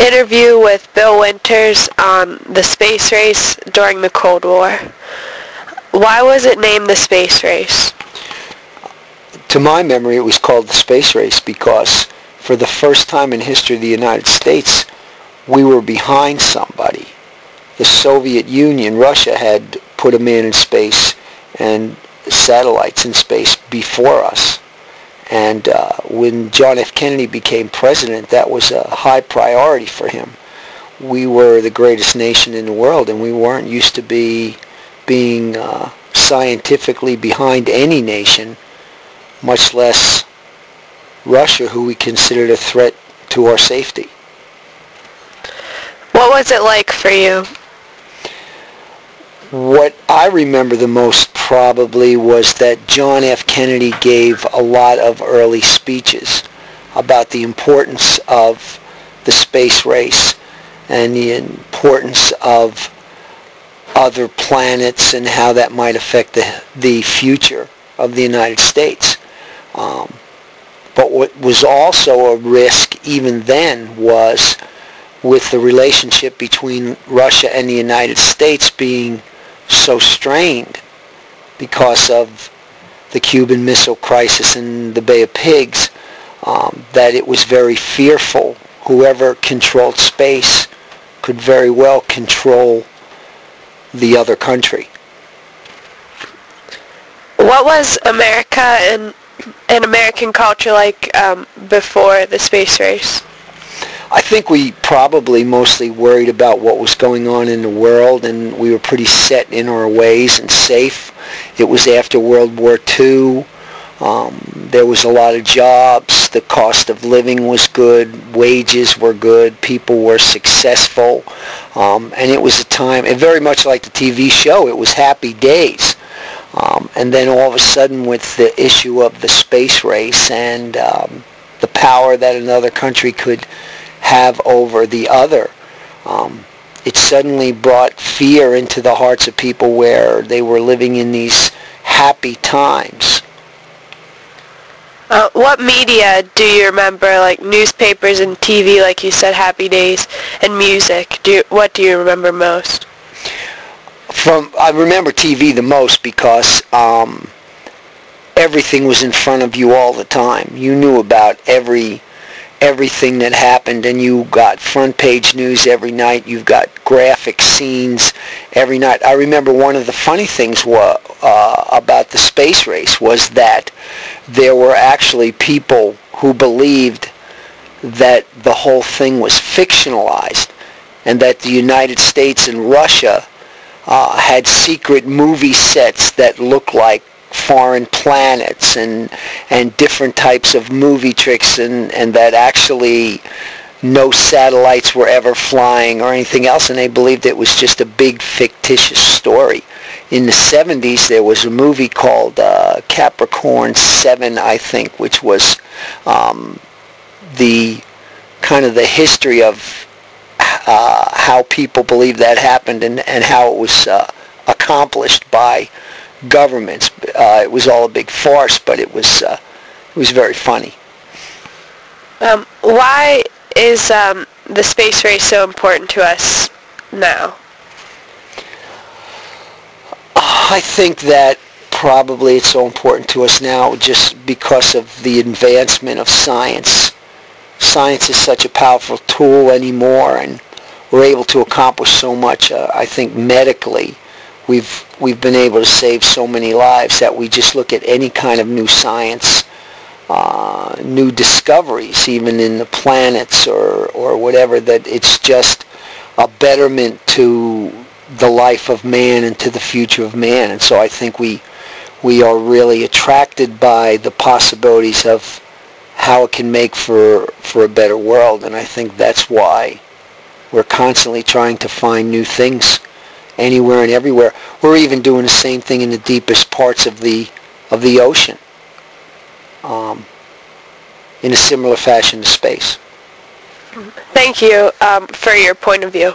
interview with Bill Winters on the space race during the Cold War. Why was it named the space race? To my memory, it was called the space race because for the first time in history of the United States, we were behind somebody. The Soviet Union, Russia, had put a man in space and satellites in space before us. And when John F. Kennedy became president, that was a high priority for him. We were the greatest nation in the world, and we weren't used to being scientifically behind any nation, much less Russia, who we considered a threat to our safety. What was it like for you? What I remember the most probably was that John F. Kennedy gave a lot of early speeches about the importance of the space race and the importance of other planets and how that might affect the future of the United States. But what was also a risk even then was with the relationship between Russia and the United States being so strained because of the Cuban Missile Crisis and the Bay of Pigs, that it was very fearful. Whoever controlled space could very well control the other country. What was America and American culture like before the space race? I think we probably mostly worried about what was going on in the world, and we were pretty set in our ways and safe. It was after World War II. There was a lot of jobs. The cost of living was good. Wages were good. People were successful. And it was a time, and very much like the TV show, it was happy days. And then all of a sudden with the issue of the space race and the power that another country could have over the other, it suddenly brought fear into the hearts of people where they were living in these happy times. What media do you remember, like newspapers and TV, like you said, Happy Days, and music? What do you remember most? I remember TV the most because everything was in front of you all the time. You knew about everything that happened, and you got front page news every night. You've got graphic scenes every night. I remember one of the funny things about the space race was that there were actually people who believed that the whole thing was fictionalized and that the United States and Russia had secret movie sets that looked like foreign planets and different types of movie tricks, and that actually no satellites were ever flying or anything else, and they believed it was just a big fictitious story. In the 70s, there was a movie called Capricorn 7, I think, which was the kind of the history of how people believe that happened and how it was accomplished by governments. It was all a big farce, but it was very funny. Why is the space race so important to us now? I think that probably it's so important to us now just because of the advancement of science. Science is such a powerful tool anymore, and we're able to accomplish so much. I think medically, we've been able to save so many lives that we just look at any kind of new science, new discoveries, even in the planets or whatever, that it's just a betterment to the life of man and to the future of man. And so I think we are really attracted by the possibilities of how it can make for a better world. And I think that's why we're constantly trying to find new things anywhere and everywhere. We're even doing the same thing in the deepest parts of the ocean, in a similar fashion to space. Thank you for your point of view.